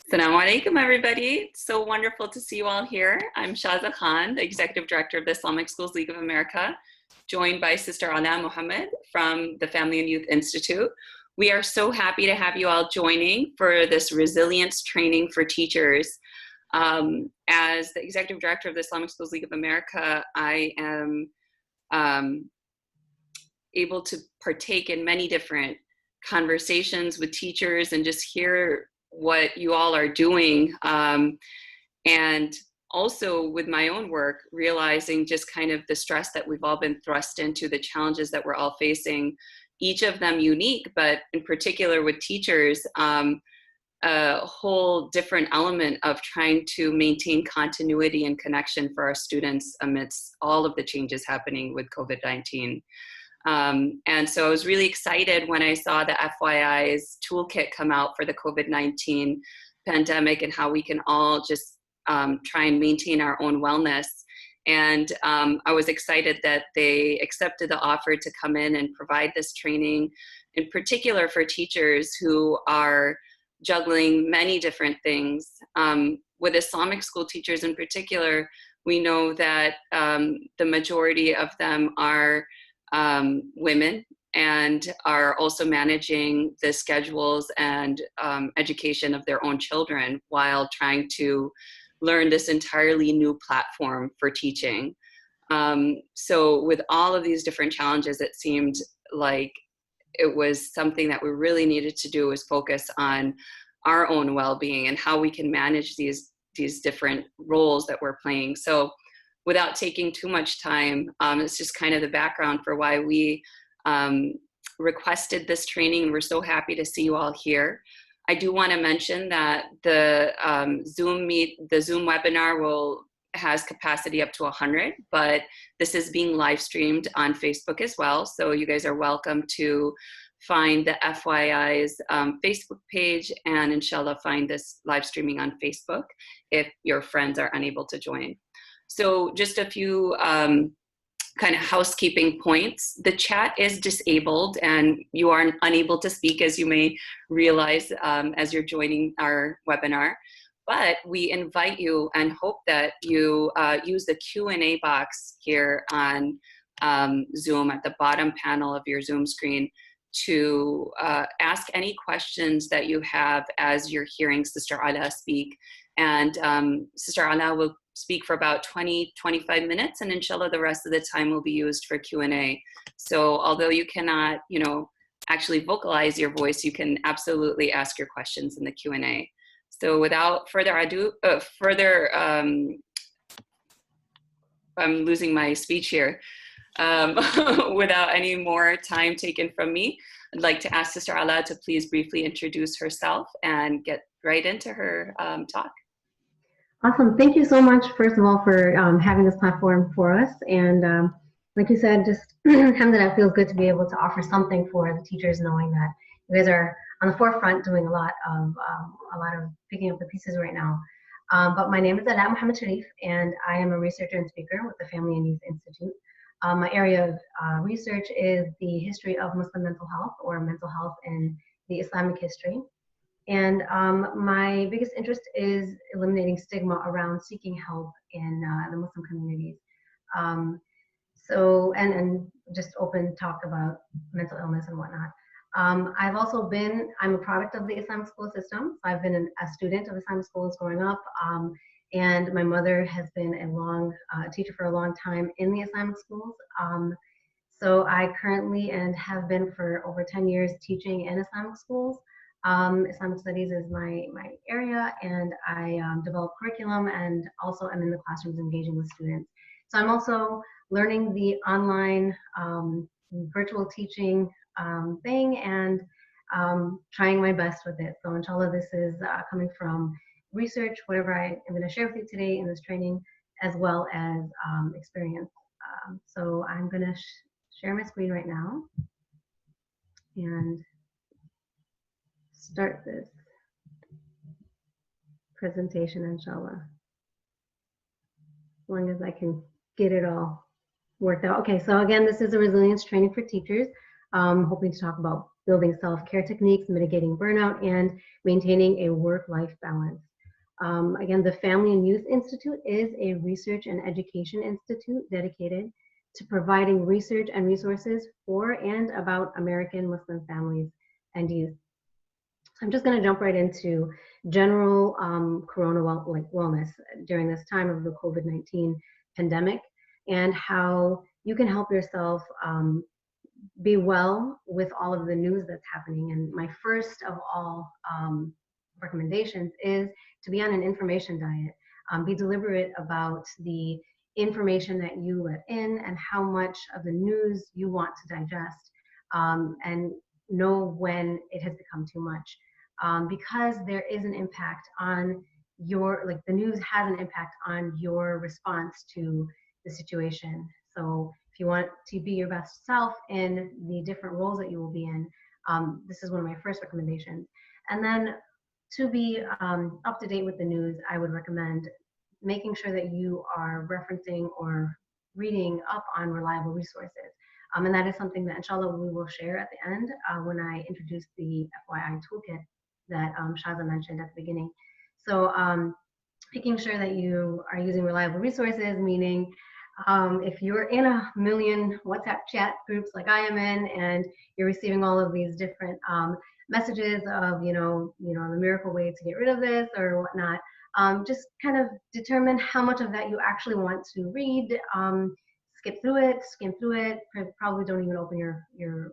Assalamu alaikum, everybody. It's so wonderful to see you all here. I'm Shaza Khan, the Executive Director of the Islamic Schools League of America, joined by Sister Alaa Mohammad from the Family and Youth Institute. We are so happy to have you all joining for this resilience training for teachers. As the Executive Director of the Islamic Schools League of America, I am able to partake in many different conversations with teachers and just hear what you all are doing, and also with my own work, realizing just kind of the stress that we've all been thrust into, the challenges that we're all facing, each of them unique, but in particular with teachers, a whole different element of trying to maintain continuity and connection for our students amidst all of the changes happening with COVID-19. And so I was really excited when I saw the FYI's toolkit come out for the COVID-19 pandemic and how we can all just try and maintain our own wellness. And I was excited that they accepted the offer to come in and provide this training, in particular for teachers who are juggling many different things. With Islamic school teachers in particular, we know that the majority of them are women and are also managing the schedules and education of their own children while trying to learn this entirely new platform for teaching. So with all of these different challenges, it seemed like it was something that we really needed to do, was focus on our own well-being and how we can manage these different roles that we're playing. So without taking too much time, it's just kind of the background for why we requested this training. We're so happy to see you all here. I do want to mention that the Zoom webinar has capacity up to 100, but this is being live streamed on Facebook as well. So you guys are welcome to find the FYI's Facebook page and inshallah find this live streaming on Facebook if your friends are unable to join. So just a few kind of housekeeping points. The chat is disabled and you are unable to speak, as you may realize as you're joining our webinar. But we invite you and hope that you use the Q&A box here on Zoom at the bottom panel of your Zoom screen to ask any questions that you have as you're hearing Sister Alaa speak. And Sister Alaa will speak for about 20-25 minutes, and inshallah the rest of the time will be used for Q&A. So although you cannot, actually vocalize your voice, you can absolutely ask your questions in the Q&A. So without further ado, I'm losing my speech here. Without any more time taken from me, I'd like to ask Sister Alaa to please briefly introduce herself and get right into her talk. Awesome. Thank you so much, first of all, for having this platform for us. And like you said, just Hamza, it feels good to be able to offer something for the teachers, knowing that you guys are on the forefront doing a lot of picking up the pieces right now. But my name is Alaa Mohammad Shareef, and I am a researcher and speaker with the Family and Youth Institute. My area of research is the history of Muslim mental health, or mental health in the Islamic history. And my biggest interest is eliminating stigma around seeking help in the Muslim communities. And just open talk about mental illness and whatnot. I'm a product of the Islamic school system. I've been a student of Islamic schools growing up. And my mother has been a teacher for a long time in the Islamic schools. So I currently and have been for over 10 years teaching in Islamic schools. Islamic Studies is my area, and I develop curriculum and also am in the classrooms engaging with students. So I'm also learning the online virtual teaching thing and trying my best with it. So inshallah, this is coming from research, whatever I am going to share with you today in this training, as well as experience. So I'm going to share my screen right now and start this presentation, inshallah, as long as I can get it all worked out. Okay, so again, this is a resilience training for teachers, hoping to talk about building self-care techniques, mitigating burnout, and maintaining a work-life balance. Again, the Family and Youth Institute is a research and education institute dedicated to providing research and resources for and about American Muslim families and youth. So I'm just going to jump right into general corona wellness during this time of the COVID-19 pandemic, and how you can help yourself be well with all of the news that's happening. And my first of all recommendations is to be on an information diet. Be deliberate about the information that you let in and how much of the news you want to digest, and know when it has become too much. Because there is an impact on your, like the news has an impact on your response to the situation. So if you want to be your best self in the different roles that you will be in, this is one of my first recommendations. And then to be up to date with the news, I would recommend making sure that you are referencing or reading up on reliable resources. And that is something that inshallah we will share at the end when I introduce the FYI toolkit that Shaza mentioned at the beginning. So making sure that you are using reliable resources, meaning if you're in a million WhatsApp chat groups like I am in, and you're receiving all of these different messages of, the miracle way to get rid of this or whatnot, just kind of determine how much of that you actually want to read. Skip through it, skim through it. Probably don't even open your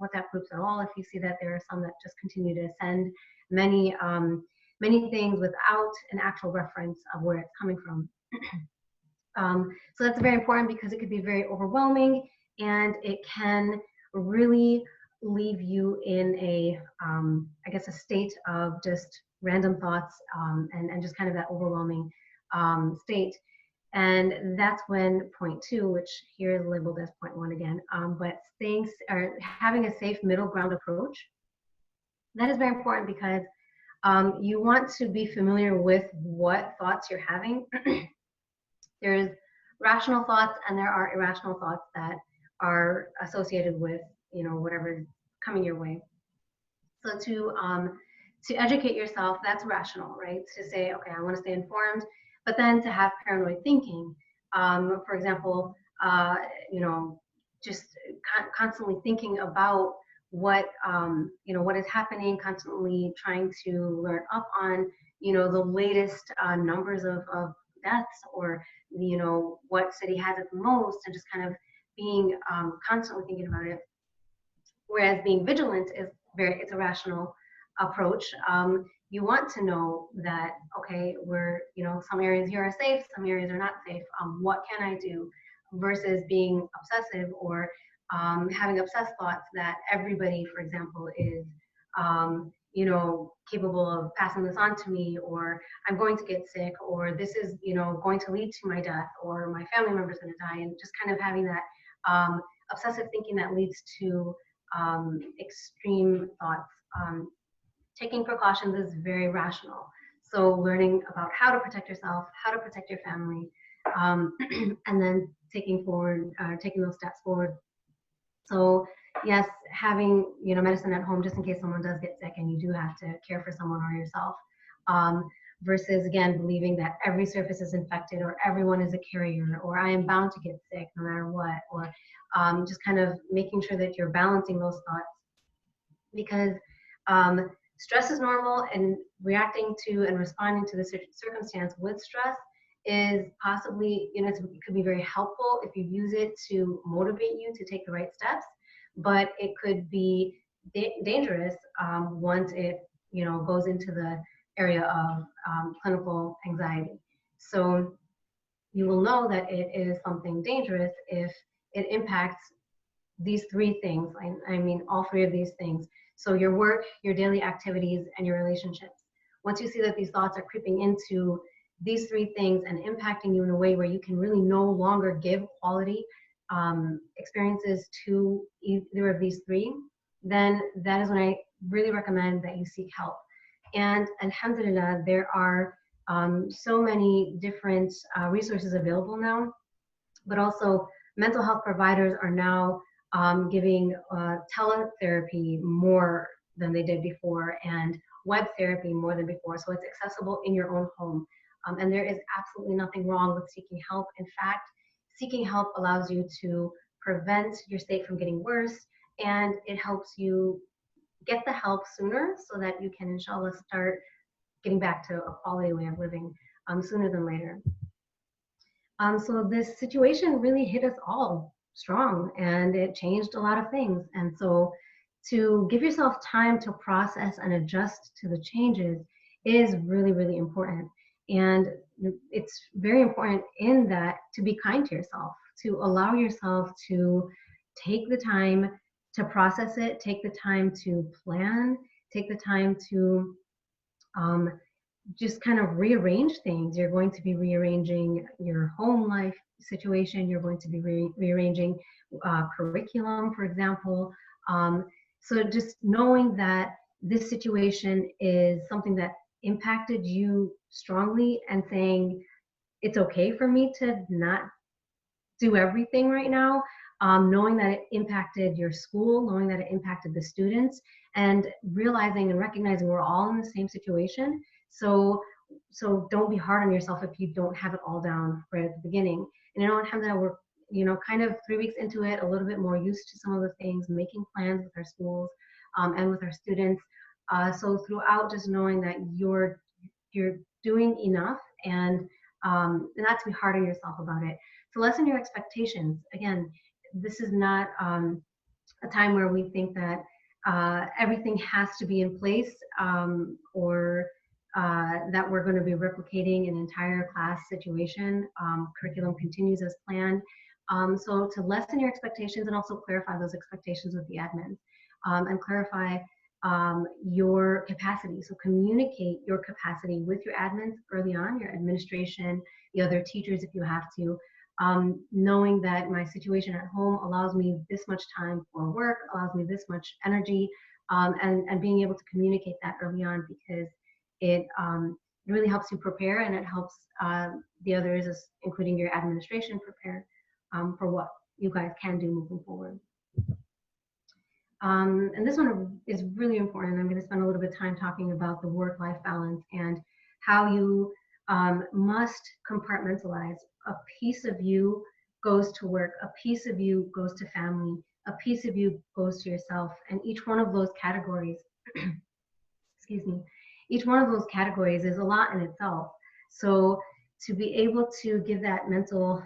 WhatsApp groups at all if you see that there are some that just continue to send many things without an actual reference of where it's coming from. So that's very important because it could be very overwhelming, and it can really leave you in a, I guess, a state of just random thoughts and just kind of that overwhelming state. And that's when point 2, which here is labeled as point 1 again, but having a safe middle ground approach. That is very important because you want to be familiar with what thoughts you're having. There's rational thoughts and there are irrational thoughts that are associated with, whatever is coming your way. So to educate yourself, that's rational, right? To say, okay, I want to stay informed, but then to have paranoid thinking, for example, just constantly thinking about what is happening, constantly trying to learn up on, the latest numbers of deaths, or, what city has it the most, and just kind of being constantly thinking about it. Whereas being vigilant it's a rational approach. You want to know that, okay, some areas here are safe, some areas are not safe. What can I do? Versus being obsessive or having obsessed thoughts that everybody, for example, is, capable of passing this on to me, or I'm going to get sick, or this is, going to lead to my death, or my family member's going to die, and just kind of having that obsessive thinking that leads to extreme thoughts. Taking precautions is very rational. So learning about how to protect yourself, how to protect your family, and then taking those steps forward. So yes, having medicine at home just in case someone does get sick and you do have to care for someone or yourself, versus again believing that every surface is infected or everyone is a carrier or I am bound to get sick no matter what, or just kind of making sure that you're balancing those thoughts, because stress is normal, and reacting to and responding to the circumstance with stress is possibly, it could be very helpful if you use it to motivate you to take the right steps, but it could be dangerous once it, goes into the area of clinical anxiety. So you will know that it is something dangerous if it impacts these 3 things. I mean, all 3 of these things. So your work, your daily activities, and your relationships. Once you see that these thoughts are creeping into these 3 things and impacting you in a way where you can really no longer give quality experiences to either of these 3, then that is when I really recommend that you seek help. And alhamdulillah, there are so many different resources available now, but also mental health providers are now giving teletherapy more than they did before, and web therapy more than before. So it's accessible in your own home. And there is absolutely nothing wrong with seeking help. In fact, seeking help allows you to prevent your state from getting worse, and it helps you get the help sooner so that you can, inshallah, start getting back to a quality way of living sooner than later. So this situation really hit us all strong, and it changed a lot of things. And so to give yourself time to process and adjust to the changes is really, really important. And it's very important in that to be kind to yourself, to allow yourself to take the time to process it, take the time to plan, take the time to just kind of rearrange things. You're going to be rearranging your home life situation. You're going to be rearranging curriculum, for example. So just knowing that this situation is something that impacted you strongly, and saying it's okay for me to not do everything right now, knowing that it impacted your school, knowing that it impacted the students, and realizing and recognizing we're all in the same situation. So don't be hard on yourself if you don't have it all down right at the beginning. And you know, alhamdulillah, we're kind of 3 weeks into it, a little bit more used to some of the things, making plans with our schools and with our students. So throughout, just knowing that you're doing enough, and not to be hard on yourself about it. To lessen your expectations. Again, this is not a time where we think that everything has to be in place, or that we're going to be replicating an entire class situation. Curriculum continues as planned. So to lessen your expectations, and also clarify those expectations with the admins, and clarify your capacity. So communicate your capacity with your admins early on, your administration, the other teachers if you have to, knowing that my situation at home allows me this much time for work, allows me this much energy, and being able to communicate that early on, because it really helps you prepare, and it helps the others, including your administration, prepare for what you guys can do moving forward. And this one is really important. I'm going to spend a little bit of time talking about the work-life balance and how you must compartmentalize. A piece of you goes to work, a piece of you goes to family, a piece of you goes to yourself, and each one of those categories, excuse me, each one of those categories is a lot in itself. So to be able to give that mental,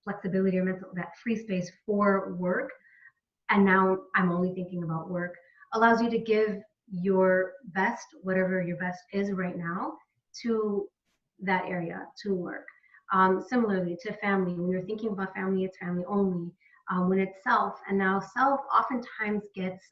flexibility, or that free space for work, and now I'm only thinking about work, allows you to give your best, whatever your best is right now, to that area, to work. Similarly to family, when you're thinking about family, it's family only. When it's self, and now self oftentimes gets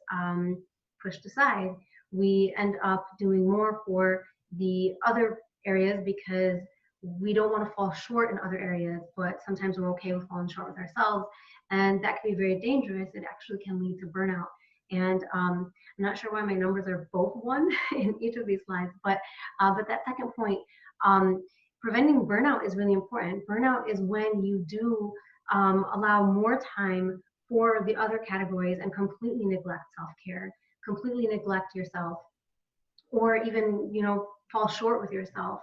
pushed aside, we end up doing more for the other areas because we don't want to fall short in other areas, but sometimes we're okay with falling short with ourselves, and that can be very dangerous. It actually can lead to burnout. And I'm not sure why my numbers are both 1 in each of these slides, but that second point, preventing burnout is really important. Burnout is when you do allow more time for the other categories and completely neglect self-care, completely neglect yourself, or even fall short with yourself.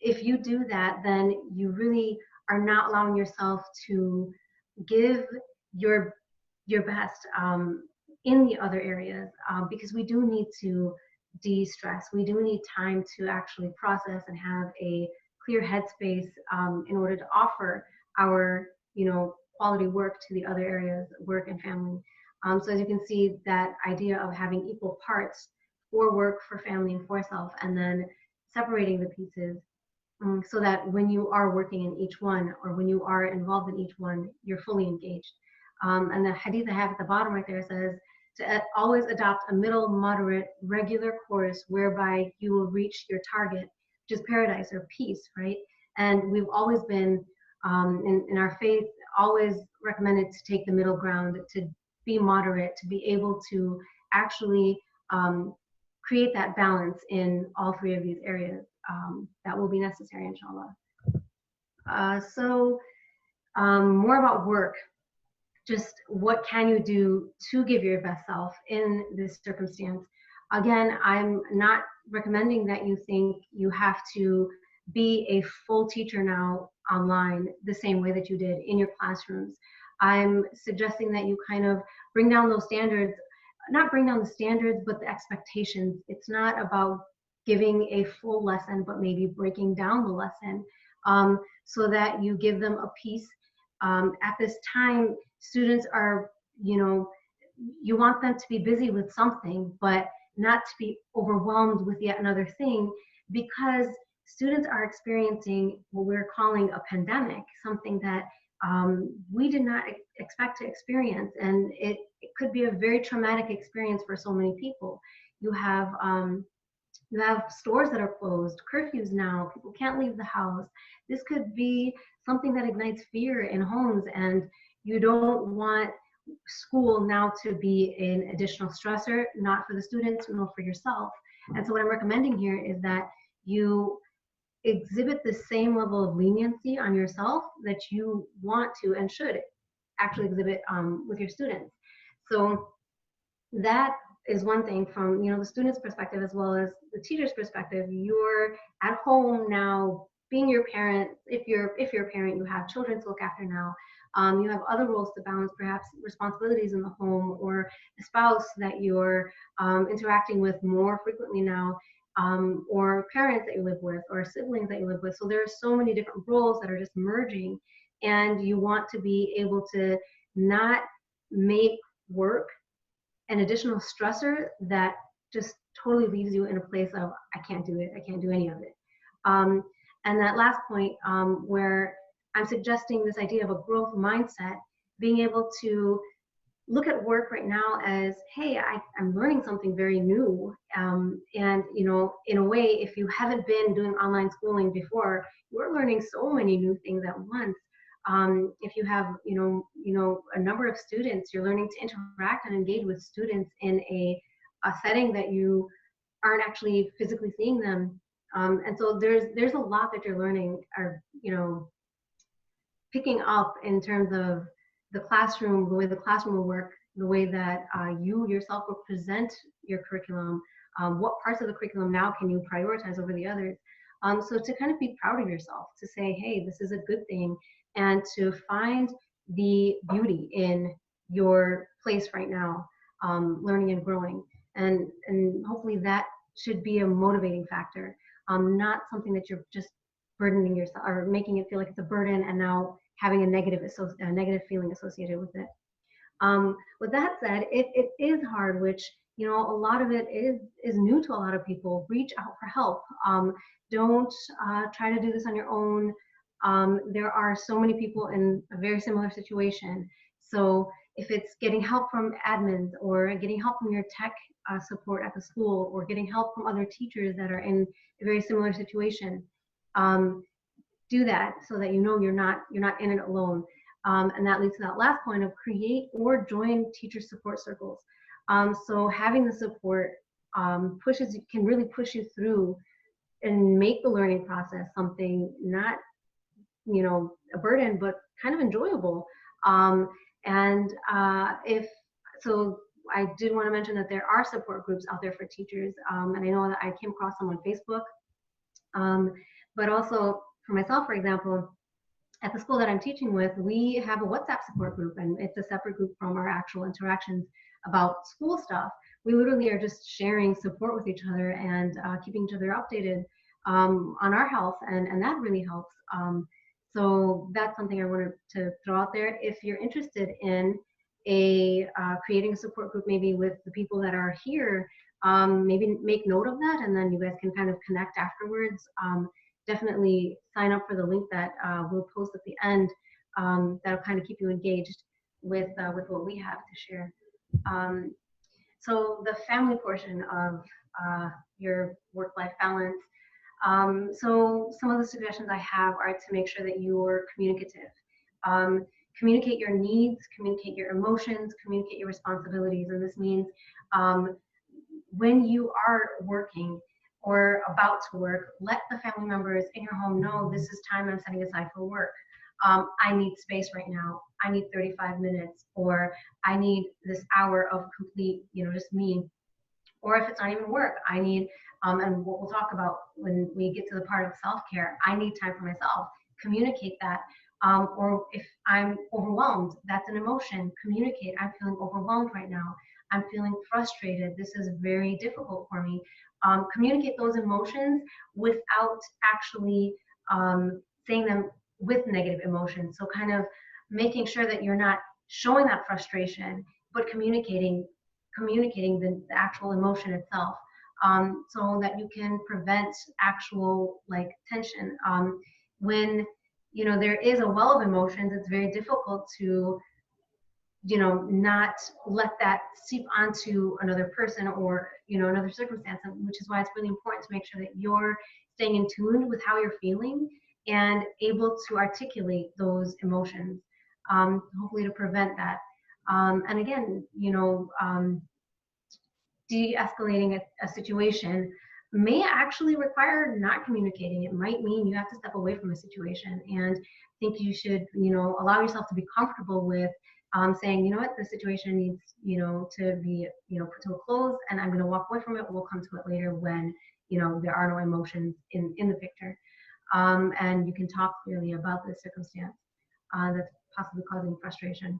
If you do that, then you really are not allowing yourself to give your best in the other areas, because we do need to de-stress. We do need time to actually process and have a clear headspace in order to offer our quality work to the other areas, work and family. So as you can see, that idea of having equal parts for work, for family, and for self, and then separating the pieces, so that when you are working in each one, or when you are involved in each one, you're fully engaged. And the hadith I have at the bottom right there says to always adopt a middle, moderate, regular course whereby you will reach your target, which is paradise or peace, right? And we've always been, in our faith, always recommended to take the middle ground, to be moderate, to be able to actually create that balance in all 3 of these areas. That will be necessary, inshallah. So more about work. just what can you do to give your best self in this circumstance. Again, I'm not recommending that you think you have to be a full teacher now online the same way that you did in your classrooms. I'm suggesting that you kind of bring down those standards, not bring down the standards, but the expectations. It's not about giving a full lesson, but maybe breaking down the lesson so that you give them a piece. At this time, students are, you want them to be busy with something, but not to be overwhelmed with yet another thing, because students are experiencing what we're calling a pandemic, something that we did not expect to experience. And it could be a very traumatic experience for so many people. You have stores that are closed, curfews now, people can't leave the house. This could be something that ignites fear in homes, and you don't want school now to be an additional stressor, not for the students, nor for yourself. And so what I'm recommending here is that you exhibit the same level of leniency on yourself that you want to and should actually exhibit with your students. So that is one thing from the student's perspective as well as the teacher's perspective. You're at home now, being your parent. If you're a parent, you have children to look after now. You have other roles to balance, perhaps responsibilities in the home, or a spouse that you're interacting with more frequently now, or parents that you live with, or siblings that you live with. So there are so many different roles that are just merging, and you want to be able to not make work an additional stressor that just totally leaves you in a place of, I can't do it, I can't do any of it. And that last point, where I'm suggesting this idea of a growth mindset, being able to look at work right now as, hey, I'm learning something very new. And in a way, if you haven't been doing online schooling before, you're learning so many new things at once. If you have, a number of students, you're learning to interact and engage with students in a setting that you aren't actually physically seeing them. And so there's a lot that you're learning, or, picking up in terms of the classroom, the way the classroom will work, the way that you yourself will present your curriculum, what parts of the curriculum now can you prioritize over the others. So to kind of be proud of yourself, to say, hey, this is a good thing, and to find the beauty in your place right now, learning and growing. And hopefully that should be a motivating factor, not something that you're just burdening yourself or making it feel like it's a burden and now having a negative feeling associated with it. With that said, it is hard, which, a lot of it is new to a lot of people. Reach out for help. Don't try to do this on your own. There are so many people in a very similar situation. So if it's getting help from admins, or getting help from your tech support at the school, or getting help from other teachers that are in a very similar situation, do that so that you're not in it alone. And that leads to that last point of create or join teacher support circles. So having the support can really push you through and make the learning process something not, a burden, but kind of enjoyable. I did want to mention that there are support groups out there for teachers. And I know that I came across some on Facebook. But also for myself, for example, at the school that I'm teaching with, we have a WhatsApp support group, and it's a separate group from our actual interactions about school stuff. We literally are just sharing support with each other and keeping each other updated on our health, and that really helps. So that's something I wanted to throw out there. If you're interested in creating a support group, maybe with the people that are here, maybe make note of that, and then you guys can kind of connect afterwards. Definitely sign up for the link that we'll post at the end. That'll kind of keep you engaged with what we have to share. So the family portion of your work-life balance. So some of the suggestions I have are to make sure that you're communicative. Communicate your needs, communicate your emotions, communicate your responsibilities. And this means when you are working or about to work, let the family members in your home know this is time I'm setting aside for work. I need space right now. I need 35 minutes, or I need this hour of complete, just me. Or if it's not even work, I need, and what we'll talk about when we get to the part of self-care, I need time for myself. Communicate that. Or if I'm overwhelmed, that's an emotion. Communicate, I'm feeling overwhelmed right now. I'm feeling frustrated. This is very difficult for me. Communicate those emotions without actually saying them with negative emotions. So kind of making sure that you're not showing that frustration, but communicating the actual emotion itself, so that you can prevent actual like tension. When there is a well of emotions, it's very difficult to not let that seep onto another person or another circumstance, which is why it's really important to make sure that you're staying in tune with how you're feeling and able to articulate those emotions, hopefully to prevent that. And again, de-escalating a situation may actually require not communicating. It might mean you have to step away from a situation, and I think you should, allow yourself to be comfortable with saying, what, the situation needs, to be, put to a close, and I'm going to walk away from it. We'll come to it later when, there are no emotions in the picture. And you can talk clearly about the circumstance that's possibly causing frustration.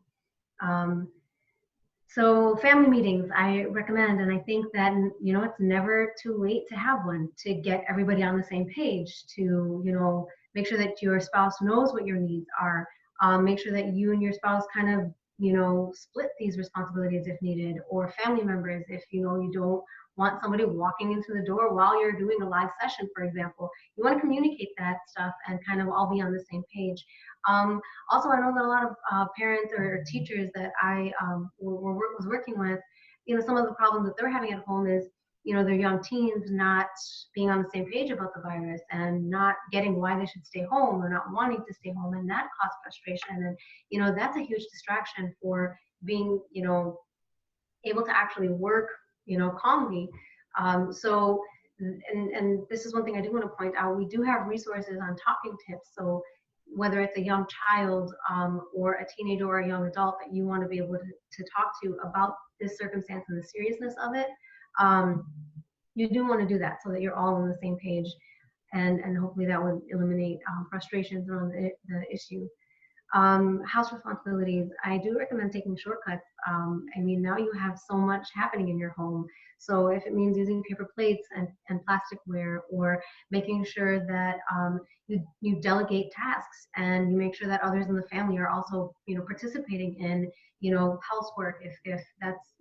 So family meetings, I recommend, and I think that, it's never too late to have one, to get everybody on the same page, to, make sure that your spouse knows what your needs are. Make sure that you and your spouse kind of, split these responsibilities if needed, or family members, if, you don't want somebody walking into the door while you're doing a live session, for example. You want to communicate that stuff and kind of all be on the same page. Also, I know that a lot of parents or teachers that I was working with, some of the problems that they're having at home is, their young teens not being on the same page about the virus and not getting why they should stay home or not wanting to stay home, and that causes frustration. And that's a huge distraction for being, able to actually work, calmly. So, and this is one thing I do want to point out. We do have resources on talking tips. So whether it's a young child or a teenager or a young adult that you want to be able to talk to about this circumstance and the seriousness of it, you do want to do that so that you're all on the same page, and hopefully that would eliminate frustrations around the issue. House responsibilities, I do recommend taking shortcuts. I mean, now you have so much happening in your home. So if it means using paper plates and plasticware, or making sure that you delegate tasks and you make sure that others in the family are also, participating in, housework, if that's,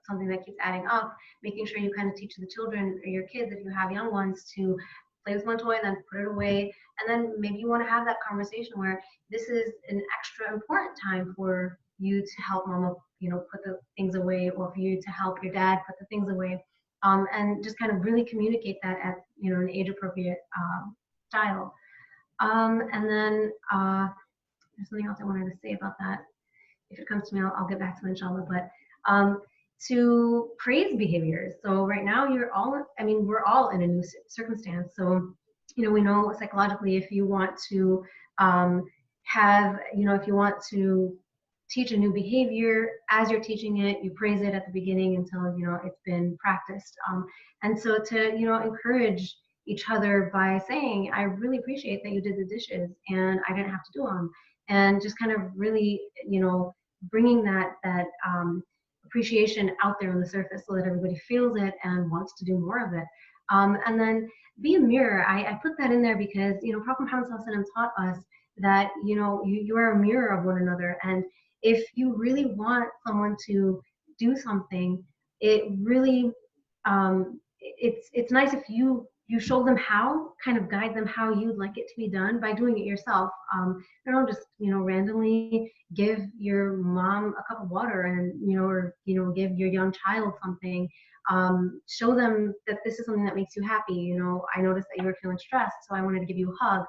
something that keeps adding up, making sure you kind of teach the children or your kids, if you have young ones, to play with one toy and then put it away. And then maybe you want to have that conversation where this is an extra important time for you to help mama, put the things away, or for you to help your dad put the things away. And just kind of really communicate that at, an age appropriate style. And then there's something else I wanted to say about that. If it comes to me, I'll get back to it, inshallah. But to praise behaviors. So right now we're all in a new circumstance. So, we know psychologically, if you want to if you want to teach a new behavior, as you're teaching it, you praise it at the beginning until, it's been practiced. And so to, encourage each other by saying, I really appreciate that you did the dishes and I didn't have to do them. And just kind of really, bringing that appreciation out there on the surface so that everybody feels it and wants to do more of it. And then be a mirror. I put that in there because, Prophet Muhammad taught us that, you are a mirror of one another. And if you really want someone to do something, it really, it's nice if you show them how, kind of guide them how you'd like it to be done by doing it yourself. Don't just, randomly give your mom a cup of water and, or, give your young child something. Show them that this is something that makes you happy. I noticed that you were feeling stressed, so I wanted to give you a hug.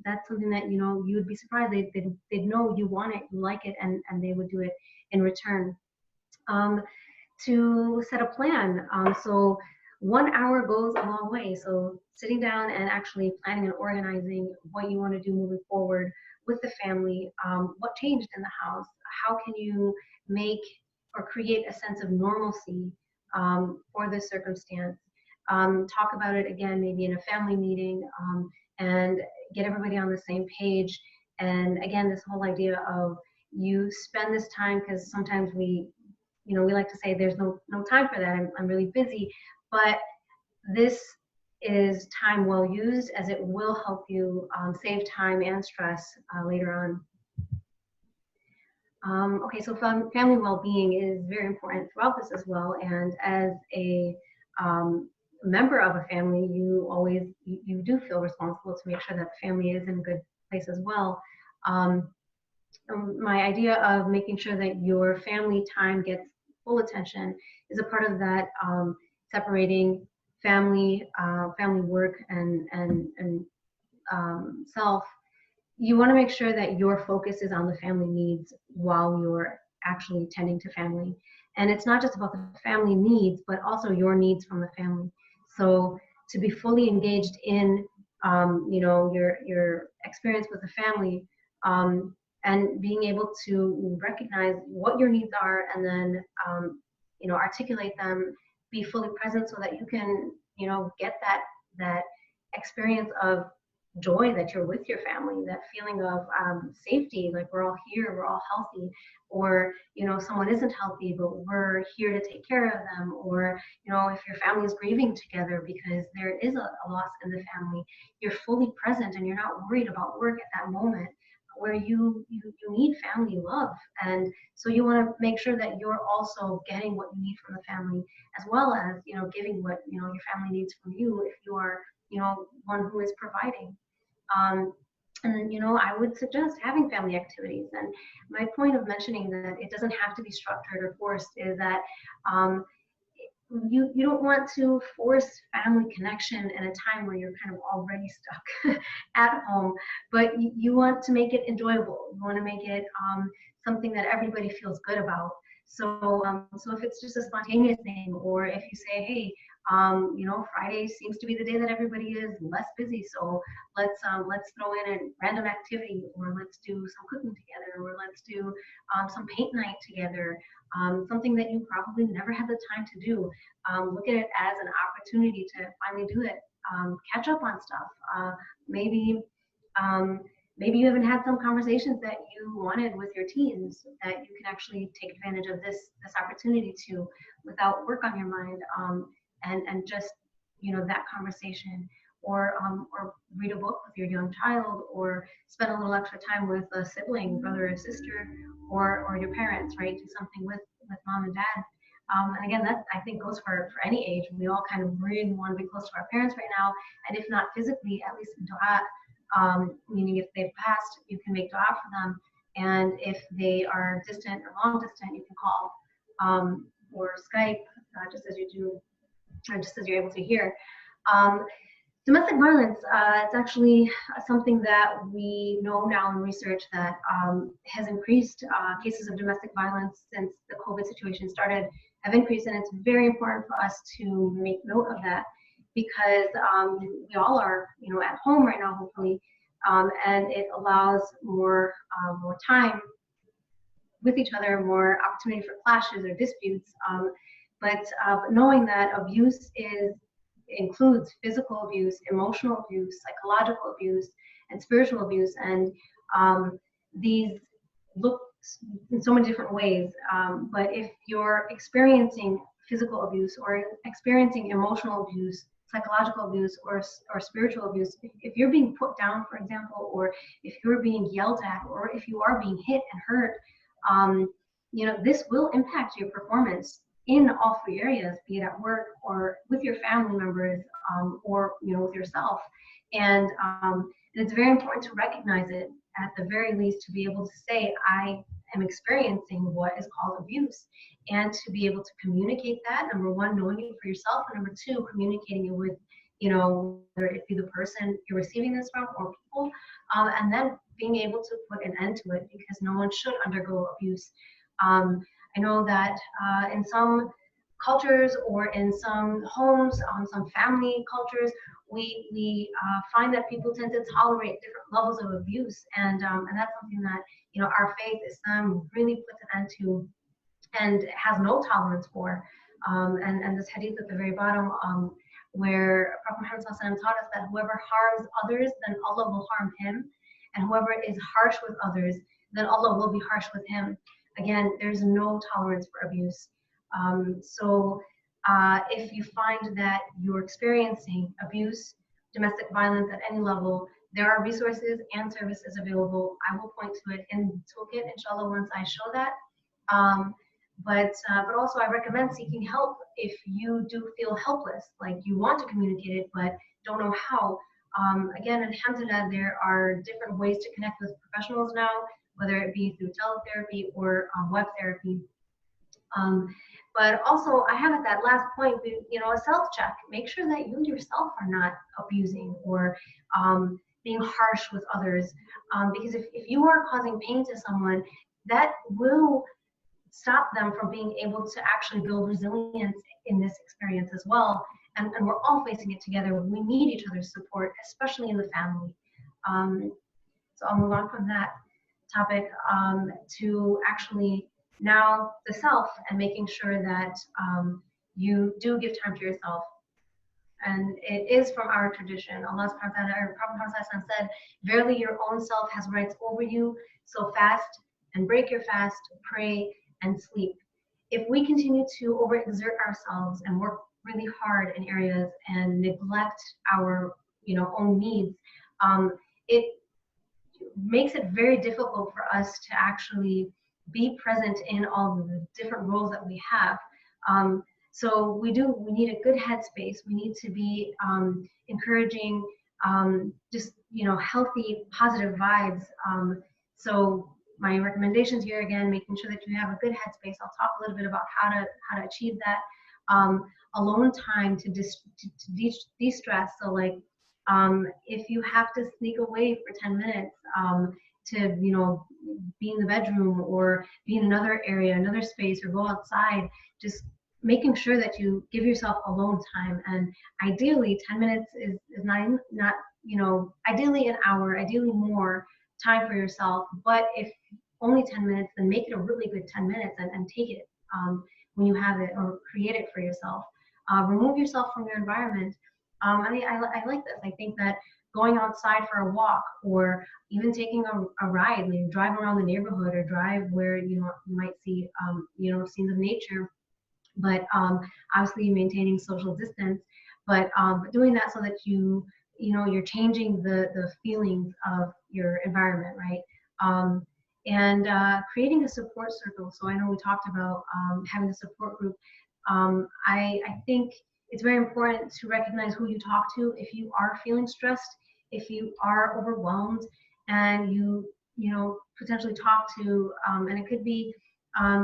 That's something that, you would be surprised. They'd know you want it, you like it, and they would do it in return. To set a plan. So 1 hour goes a long way. So sitting down and actually planning and organizing what you want to do moving forward with the family, what changed in the house, how can you make or create a sense of normalcy for this circumstance. Talk about it again, maybe in a family meeting, and get everybody on the same page. And again, this whole idea of you spend this time, because sometimes we like to say there's no time for that. I'm really busy, but this is time well used, as it will help you save time and stress later on. Okay, so family well-being is very important throughout this as well. And as a member of a family, you do feel responsible to make sure that the family is in a good place as well. My idea of making sure that your family time gets full attention is a part of that, separating family work and self. You want to make sure that your focus is on the family needs while you're actually tending to family. And it's not just about the family needs, but also your needs from the family. So to be fully engaged in, your experience with the family, and being able to recognize what your needs are, and then, articulate them, be fully present so that you can, get that experience of joy that you're with your family, that feeling of safety, like we're all here, we're all healthy, or someone isn't healthy but we're here to take care of them, or if your family is grieving together because there is a loss in the family, you're fully present and you're not worried about work at that moment, where you need family love. And so you want to make sure that you're also getting what you need from the family, as well as giving what your family needs from you, if you are one who is providing. And I would suggest having family activities. And my point of mentioning that it doesn't have to be structured or forced is that you don't want to force family connection in a time where you're kind of already stuck at home, but you want to make it enjoyable. You want to make it something that everybody feels good about. So if it's just a spontaneous thing, or if you say, hey, Friday seems to be the day that everybody is less busy, so let's throw in a random activity, or let's do some cooking together, or let's do some paint night together, something that you probably never had the time to do. Look at it as an opportunity to finally do it. Catch up on stuff. Maybe you haven't had some conversations that you wanted with your teens that you can actually take advantage of this opportunity to, without work on your mind, and just that conversation, or read a book with your young child, or spend a little extra time with a sibling, brother or sister, or your parents, right? Do something with mom and dad. And again, that I think goes for any age. We all kind of really want to be close to our parents right now, and if not physically, at least in dua, meaning if they've passed, you can make dua for them, and if they are distant or long distant, you can call, or Skype, just as you do, or just as you're able to hear. Domestic violence, it's actually something that we know now in research that has increased. Cases of domestic violence since the COVID situation started have increased, and it's very important for us to make note of that, because we all are at home right now, hopefully, and it allows more time with each other, more opportunity for clashes or disputes. But knowing that abuse includes physical abuse, emotional abuse, psychological abuse, and spiritual abuse, and these look in so many different ways. But if you're experiencing physical abuse, or experiencing emotional abuse, psychological abuse, or spiritual abuse, if you're being put down, for example, or if you're being yelled at, or if you are being hit and hurt, this will impact your performance in all three areas, be it at work, or with your family members, or with yourself. And it's very important to recognize it, at the very least, to be able to say, I am experiencing what is called abuse, and to be able to communicate that. Number one, knowing it for yourself, and number two, communicating it with whether it be the person you're receiving this from, or people, and then being able to put an end to it, because no one should undergo abuse. I know that in some cultures or in some homes, some family cultures, we find that people tend to tolerate different levels of abuse, and that's something that our faith, Islam, really puts an end to and has no tolerance for. And this hadith at the very bottom, where Prophet Muhammad taught us that whoever harms others, then Allah will harm him, and whoever is harsh with others, then Allah will be harsh with him. Again, there's no tolerance for abuse. So if you find that you're experiencing abuse, domestic violence at any level, there are resources and services available. I will point to it in the toolkit, inshallah, once I show that. But also I recommend seeking help if you do feel helpless, like you want to communicate it but don't know how. Again, alhamdulillah, there are different ways to connect with professionals now, whether it be through teletherapy or web therapy. But also, I have at that last point, a self-check. Make sure that you yourself are not abusing or being harsh with others. Because if you are causing pain to someone, that will stop them from being able to actually build resilience in this experience as well. And we're all facing it together. We need each other's support, especially in the family. So I'll move on from that topic to actually now the self, and making sure that you do give time to yourself. And it is from our tradition. Allah subhanahu wa ta'ala, or Prophet Muhammad said, "Verily your own self has rights over you, so fast and break your fast, pray and sleep." If we continue to overexert ourselves and work really hard in areas and neglect our own needs, it makes it very difficult for us to actually be present in all of the different roles that we have. So we need a good headspace. We need to be encouraging just healthy, positive vibes. So my recommendations here, again, making sure that you have a good headspace. I'll talk a little bit about how to achieve that. Alone time to de-stress. So like if you have to sneak away for 10 minutes to be in the bedroom or be in another area, another space, or go outside, just making sure that you give yourself alone time. And ideally 10 minutes is not ideally an hour, ideally more time for yourself. But if only 10 minutes, then make it a really good 10 minutes and take it when you have it, or create it for yourself. Remove yourself from your environment. I like this. I think that going outside for a walk, or even taking a ride, like drive around the neighborhood, or drive where you might see scenes of nature, but obviously maintaining social distance, but doing that so that you're changing the feelings of your environment, right? And creating a support circle. So I know we talked about having a support group. I think it's very important to recognize who you talk to if you are feeling stressed, if you are overwhelmed, and you potentially talk to, and it could be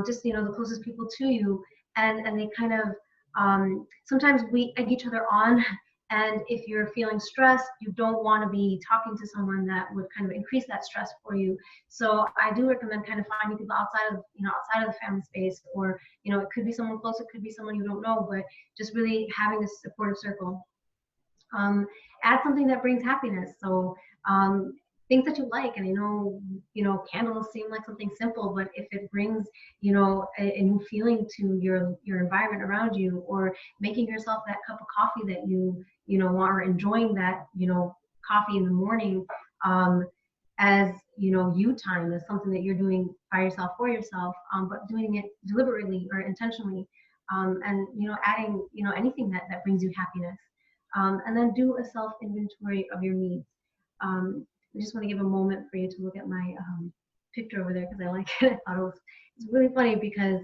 just the closest people to you, and they kind of sometimes we egg each other on. And if you're feeling stressed, you don't want to be talking to someone that would kind of increase that stress for you. So I do recommend kind of finding people outside of the family space, or it could be someone close, it could be someone you don't know, but just really having this supportive circle. Add something that brings happiness. So things that you like, and candles seem like something simple, but if it brings a new feeling to your environment around you, or making yourself that cup of coffee that you want, or enjoying that coffee in the morning as you time, as something that you're doing by yourself, for yourself, but doing it deliberately or intentionally, and adding anything that brings you happiness. And then do a self inventory of your needs. I just want to give a moment for you to look at my picture over there, because I like it. I thought it's really funny, because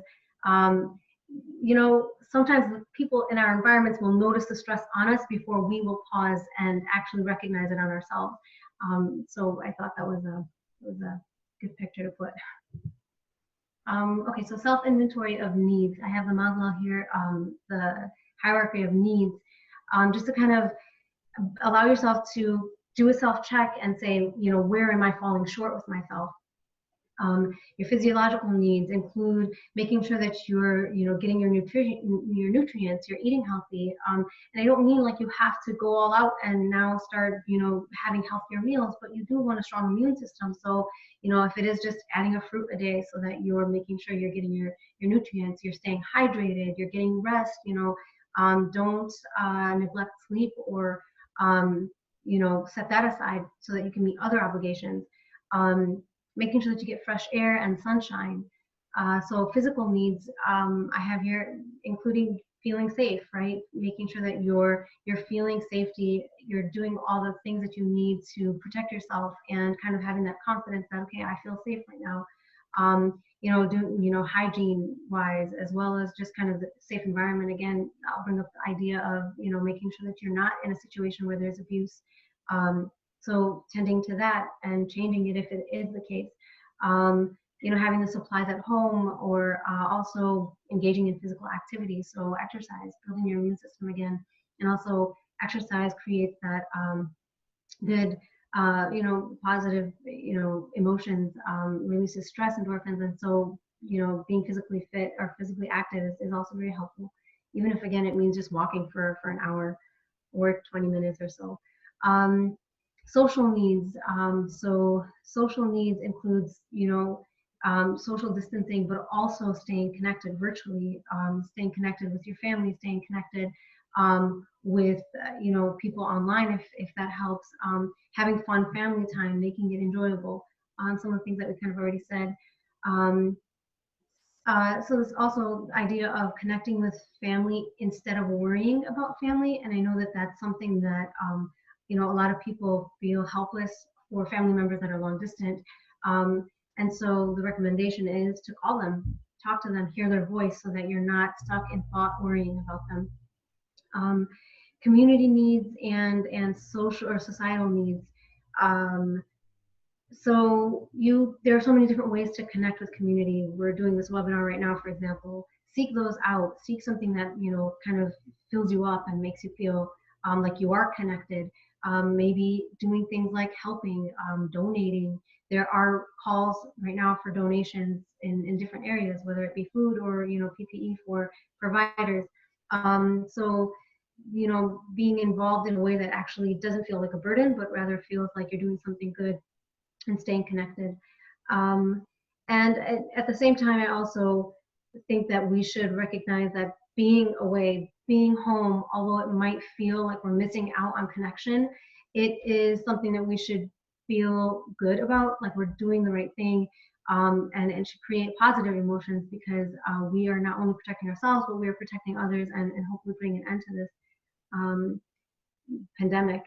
sometimes people in our environments will notice the stress on us before we will pause and actually recognize it on ourselves. So I thought that was a good picture to put. Okay, so self inventory of needs. I have the Maslow here, the hierarchy of needs, just to kind of allow yourself to do a self-check and say, where am I falling short with myself? Your physiological needs include making sure that you're, getting your nutrients, you're eating healthy. And I don't mean like you have to go all out and now start, having healthier meals, but you do want a strong immune system. So, if it is just adding a fruit a day so that you're making sure you're getting your nutrients, you're staying hydrated, you're getting rest, don't neglect sleep or, set that aside so that you can meet other obligations. Making sure that you get fresh air and sunshine. So physical needs, I have here, including feeling safe, right? Making sure that you're feeling safety, you're doing all the things that you need to protect yourself, and kind of having that confidence that, okay, I feel safe right now. Hygiene wise, as well as just kind of the safe environment. Again, I'll bring up the idea of, making sure that you're not in a situation where there's abuse. So tending to that and changing it if it is the case. Having the supplies at home, or also engaging in physical activity. So exercise, building your immune system again. And also exercise creates that good, positive, emotions, releases stress endorphins. And so, being physically fit or physically active is also very helpful. Even if, again, it means just walking for an hour or 20 minutes or so. Social needs. So social needs includes, social distancing, but also staying connected virtually, staying connected with your family, staying connected with, people online if that helps, having fun family time, making it enjoyable. Some of the things that we kind of already said. So there's also the idea of connecting with family instead of worrying about family. And I know that that's something that, a lot of people feel helpless for family members that are long distant. And so the recommendation is to call them, talk to them, hear their voice so that you're not stuck in thought worrying about them. Community needs and social or societal needs. So there are so many different ways to connect with community. We're doing this webinar right now, for example. Seek those out. Seek something that, kind of fills you up and makes you feel like you are connected. Maybe doing things like helping, donating. There are calls right now for donations in different areas, whether it be food or, PPE for providers. So, being involved in a way that actually doesn't feel like a burden, but rather feels like you're doing something good and staying connected. And at the same time, I also think that we should recognize that being away, being home, although it might feel like we're missing out on connection, it is something that we should feel good about, like we're doing the right thing, and should create positive emotions, because we are not only protecting ourselves, but we are protecting others, and hopefully bring an end to this pandemic.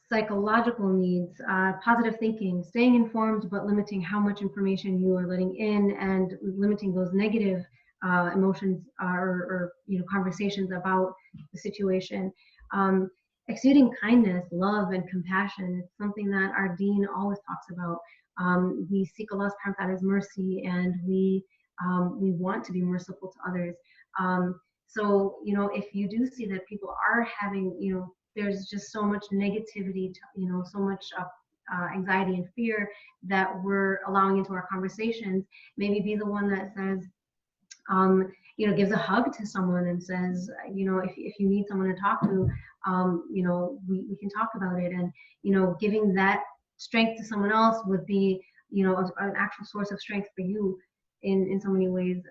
Psychological needs, positive thinking, staying informed, but limiting how much information you are letting in, and limiting those negative emotions or conversations about the situation. Exuding kindness, love, and compassion. It's something that our dean always talks about. We seek Allah's Ta'ala's mercy, and we want to be merciful to others. So, if you do see that people are having, there's just so much negativity, so much anxiety and fear that we're allowing into our conversations, maybe be the one that says, gives a hug to someone and says, if you need someone to talk to, we can talk about it. And, giving that strength to someone else would be, an actual source of strength for you in so many ways.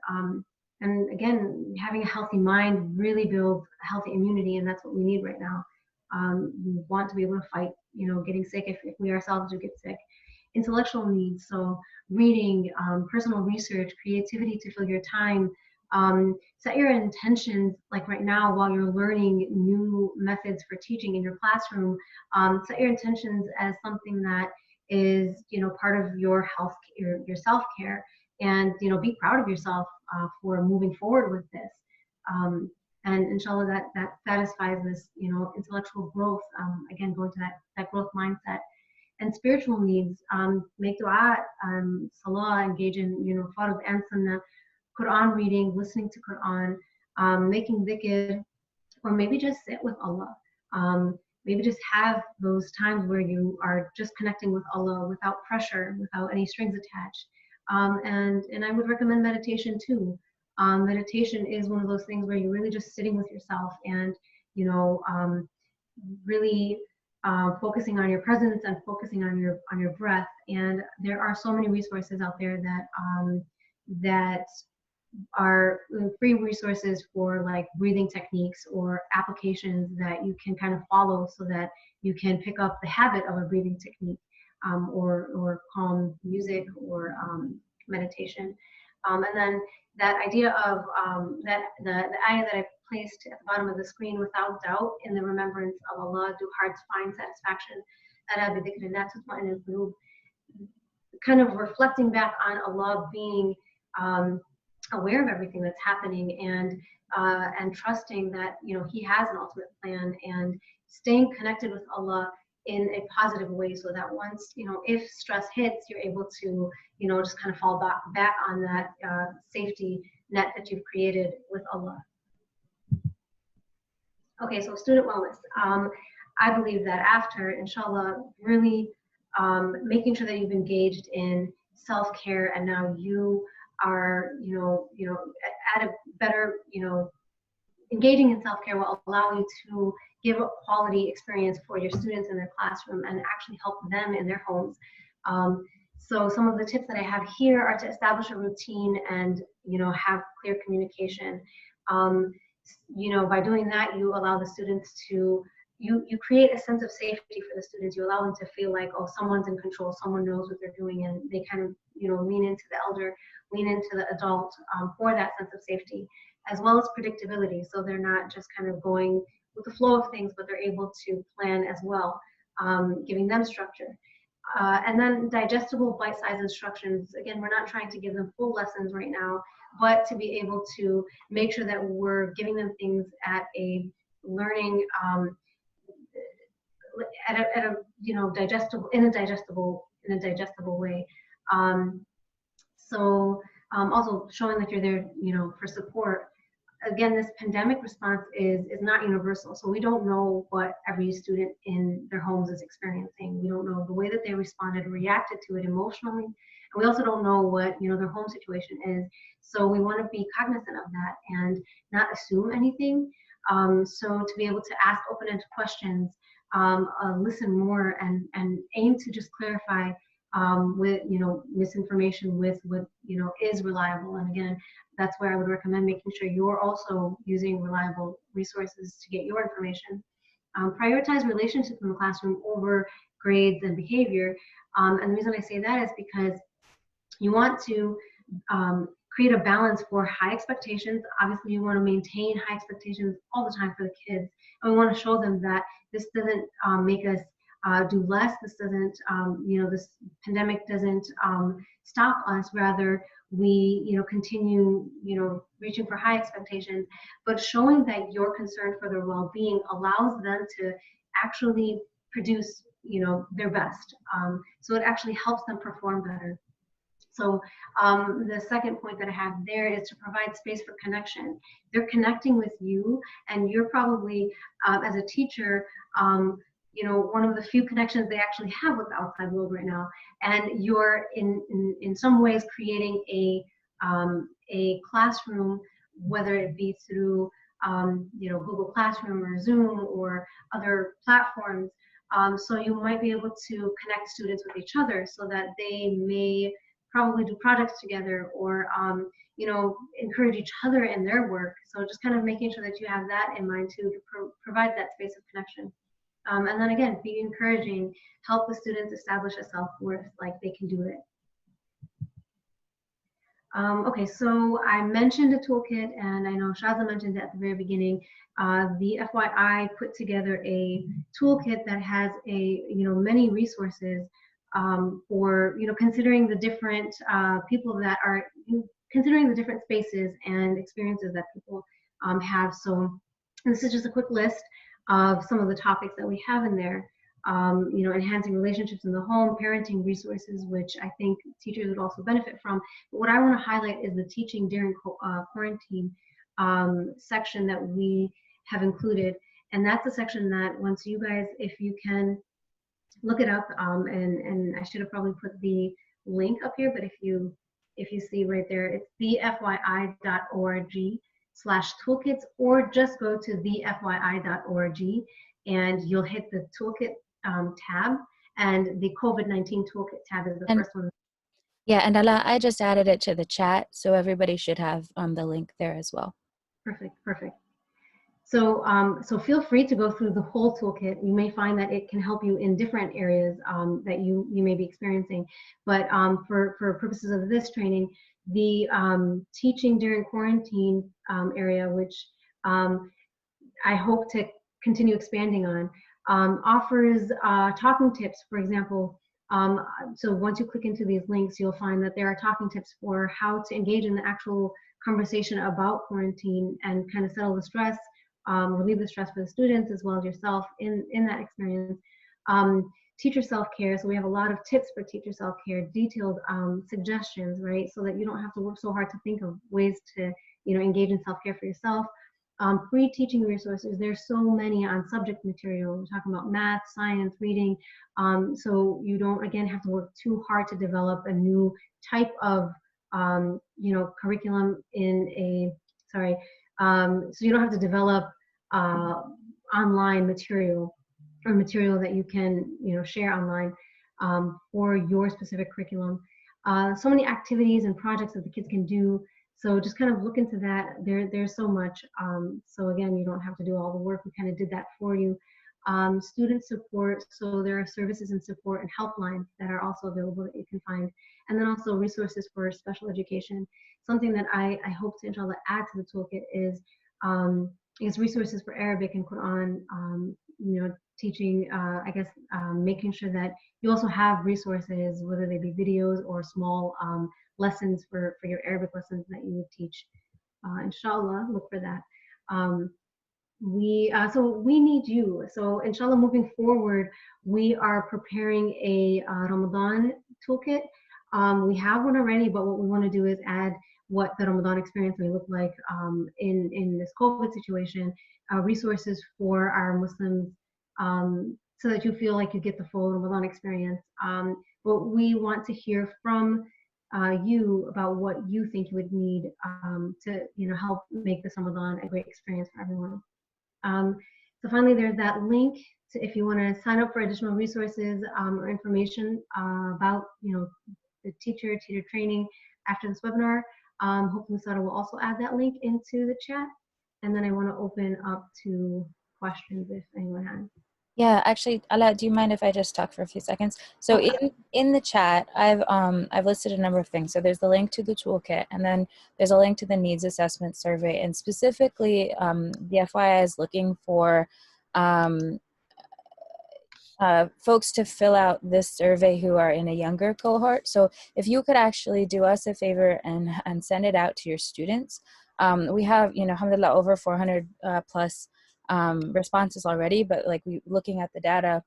And again, having a healthy mind really builds a healthy immunity, and that's what we need right now. We want to be able to fight, getting sick if we ourselves do get sick. Intellectual needs, so reading, personal research, creativity to fill your time. Set your intentions, like right now while you're learning new methods for teaching in your classroom, set your intentions as something that is, part of your health, your self-care, and, be proud of yourself for moving forward with this. And inshallah, that satisfies this, intellectual growth. Again, going to that growth mindset. And spiritual needs, make dua, salah, engage in, farad and sunnah, Quran reading, listening to Quran, making dhikr, or maybe just sit with Allah. maybe just have those times where you are just connecting with Allah without pressure, without any strings attached. And I would recommend meditation too. Meditation is one of those things where you're really just sitting with yourself and, you know, really focusing on your presence and focusing on your breath. And there are so many resources out there that are free resources for like breathing techniques or applications that you can kind of follow so that you can pick up the habit of a breathing technique, or calm music, or meditation. And then that idea of that the ayah that I placed at the bottom of the screen, without doubt, in the remembrance of Allah do hearts find satisfaction. Kind of reflecting back on Allah being aware of everything that's happening, and trusting that, you know, He has an ultimate plan, and staying connected with Allah in a positive way, so that once, you know, if stress hits, you're able to, you know, just kind of fall back on that safety net that you've created with Allah. Okay, so student wellness. I believe that after, inshallah, really making sure that you've engaged in self-care, and now you are, you know, at a better, you know, engaging in self-care will allow you to give a quality experience for your students in their classroom and actually help them in their homes. So some of the tips that I have here are to establish a routine and, you know, have clear communication. You know, by doing that, you allow the students to, you create a sense of safety for the students. You allow them to feel like, oh, someone's in control, someone knows what they're doing, and they kind of, you know, lean into the elder, lean into the adult for that sense of safety, as well as predictability. So they're not just kind of going with the flow of things, but they're able to plan as well, giving them structure. And then digestible bite-sized instructions. Again, we're not trying to give them full lessons right now, but to be able to make sure that we're giving them things at a learning, at a you know, in a digestible way. Also showing that you're there, you know, for support. Again, this pandemic response is not universal, so we don't know what every student in their homes is experiencing. We don't know the way that they responded, reacted to it emotionally, and we also don't know what, you know, their home situation is. So we want to be cognizant of that and not assume anything. So to be able to ask open-ended questions, listen more, and aim to just clarify with, you know, misinformation with what, you know, is reliable. And again, that's where I would recommend making sure you're also using reliable resources to get your information. Prioritize relationships in the classroom over grades and behavior. And the reason I say that is because you want to create a balance for high expectations. Obviously, you want to maintain high expectations all the time for the kids. And we want to show them that this doesn't make us do less. This doesn't, you know, this pandemic doesn't stop us. Rather, we, you know, continue, you know, reaching for high expectations, but showing that your concern for their well-being allows them to actually produce, you know, their best. So it actually helps them perform better. So the second point that I have there is to provide space for connection. They're connecting with you, and you're probably, as a teacher, you know, one of the few connections they actually have with the outside world right now. And you're in some ways creating a classroom, whether it be through, you know, Google Classroom or Zoom or other platforms. So you might be able to connect students with each other so that they may probably do projects together, or you know, encourage each other in their work. So just kind of making sure that you have that in mind too, to provide that space of connection. And then again, be encouraging, help the students establish a self-worth, like they can do it. Okay, so I mentioned a toolkit, and I know Shaza mentioned it at the very beginning. The FYI put together a toolkit that has many resources for, you know, considering the different people that are, considering the different spaces and experiences that people have. So this is just a quick list of some of the topics that we have in there. You know, enhancing relationships in the home, parenting resources, which I think teachers would also benefit from. But what I want to highlight is the teaching during quarantine section that we have included. And that's a section that once you guys, if you can look it up, and I should have probably put the link up here, but if you see right there, it's thefyi.org/toolkits, or just go to thefyi.org and you'll hit the toolkit tab, and the COVID-19 toolkit tab is the first one. Yeah, and Alaa, I just added it to the chat, so everybody should have the link there as well. Perfect, perfect. So, so feel free to go through the whole toolkit. You may find that it can help you in different areas that you may be experiencing. But for purposes of this training, the teaching during quarantine area, which I hope to continue expanding on, offers talking tips, for example. So once you click into these links, you'll find that there are talking tips for how to engage in the actual conversation about quarantine and kind of settle the stress, relieve the stress for the students as well as yourself in that experience. Teacher self-care, so we have a lot of tips for teacher self-care, detailed suggestions, right? So that you don't have to work so hard to think of ways to, engage in self-care for yourself. Free teaching resources, there's so many on subject material. We're talking about math, science, reading. So you don't, again, have to work too hard to develop a new type of, curriculum so you don't have to develop online material or material that you can, share online for your specific curriculum. So many activities and projects that the kids can do. So just kind of look into that. There's so much. So again, you don't have to do all the work. We kind of did that for you. Student support. So there are services and support and helplines that are also available that you can find. And then also resources for special education. Something that I hope to, inshallah, add to the toolkit is resources for Arabic and Quran, teaching, making sure that you also have resources, whether they be videos or small lessons for your Arabic lessons that you would teach. Inshallah, look for that. So we need you. So inshallah, moving forward, we are preparing a Ramadan toolkit. We have one already, but what we want to do is add what the Ramadan experience may look like in this COVID situation, resources for our Muslims, so that you feel like you get the full Ramadan experience. But we want to hear from you about what you think you would need to help make this Ramadan a great experience for everyone. So finally, there's that link if you want to sign up for additional resources or information about the teacher training after this webinar. Hopefully Sada will also add that link into the chat. And then I want to open up to questions if anyone has. Yeah, actually, Alaa, do you mind if I just talk for a few seconds? So in the chat, I've listed a number of things. So there's the link to the toolkit, and then there's a link to the needs assessment survey. And specifically, the FYI is looking for folks to fill out this survey who are in a younger cohort. So if you could actually do us a favor and send it out to your students. We have, alhamdulillah, over 400 plus responses already, but looking at the data,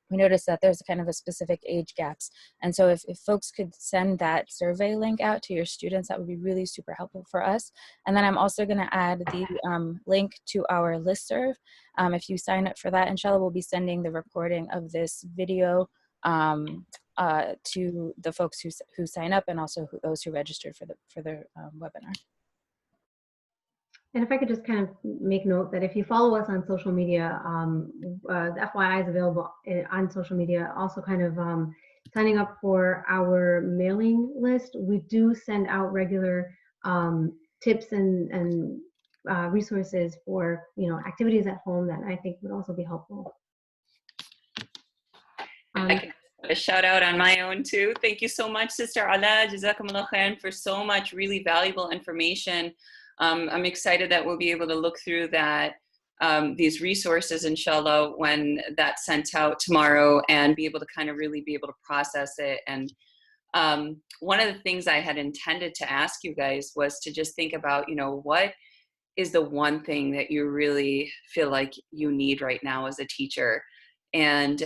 we noticed that there's kind of a specific age gaps. And so if folks could send that survey link out to your students, that would be really super helpful for us. And then I'm also going to add the link to our listserv. If you sign up for that, inshallah, we'll be sending the recording of this video to the folks who sign up, and also those who registered for the webinar. And if I could just kind of make note that if you follow us on social media, the FYI is available on social media. Also kind of signing up for our mailing list. We do send out regular tips and resources for activities at home that I think would also be helpful. I can put a shout out on my own too. Thank you so much, Sister Alaa. Jazakumullah khairan for so much really valuable information. I'm excited that we'll be able to look through that, these resources, inshallah, when that's sent out tomorrow, and be able to kind of really be able to process it. And one of the things I had intended to ask you guys was to just think about, what is the one thing that you really feel like you need right now as a teacher? And,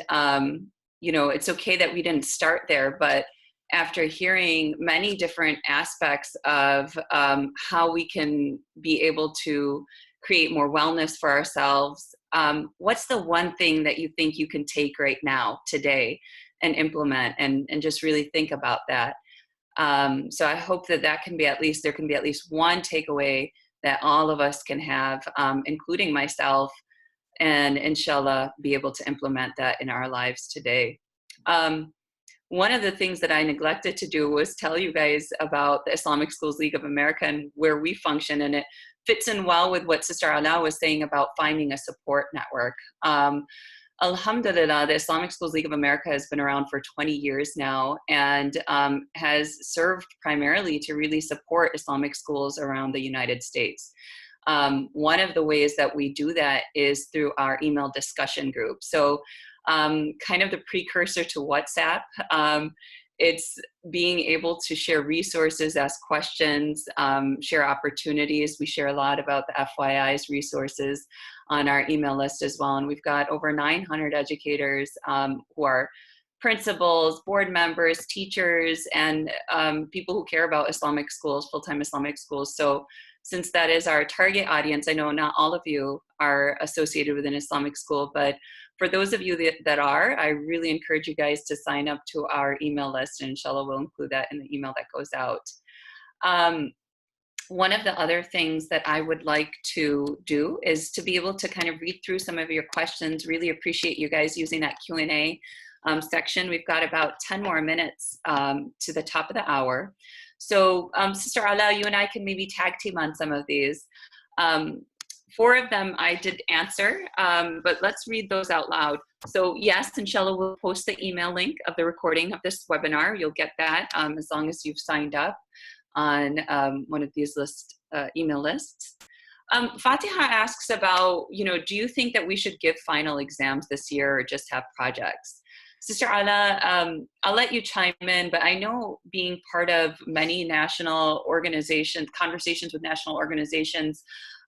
it's okay that we didn't start there, but after hearing many different aspects of how we can be able to create more wellness for ourselves, what's the one thing that you think you can take right now, today, and implement, and just really think about that. So I hope that there can be at least one takeaway that all of us can have, including myself, and inshallah be able to implement that in our lives today. One of the things that I neglected to do was tell you guys about the Islamic Schools League of America and where we function, and it fits in well with what Sister Alaa was saying about finding a support network. Alhamdulillah, the Islamic Schools League of America has been around for 20 years now, and has served primarily to really support Islamic schools around the United States. One of the ways that we do that is through our email discussion group. So kind of the precursor to WhatsApp. It's being able to share resources, ask questions, share opportunities. We share a lot about the FYI's resources on our email list as well. And we've got over 900 educators who are principals, board members, teachers, and people who care about Islamic schools, full-time Islamic schools. So since that is our target audience, I know not all of you are associated with an Islamic school, but for those of you that are, I really encourage you guys to sign up to our email list, and inshallah we'll include that in the email that goes out. One of the other things that I would like to do is to be able to kind of read through some of your questions. Really appreciate you guys using that Q&A section. We've got about 10 more minutes to the top of the hour. So Sister Alaa, you and I can maybe tag team on some of these. 4 of them I did answer, but let's read those out loud. So yes, inshallah, we'll post the email link of the recording of this webinar. You'll get that as long as you've signed up on one of these email lists. Fatiha asks about, do you think that we should give final exams this year or just have projects? Sister Alaa, I'll let you chime in, but I know being part of many national organizations, conversations with national organizations,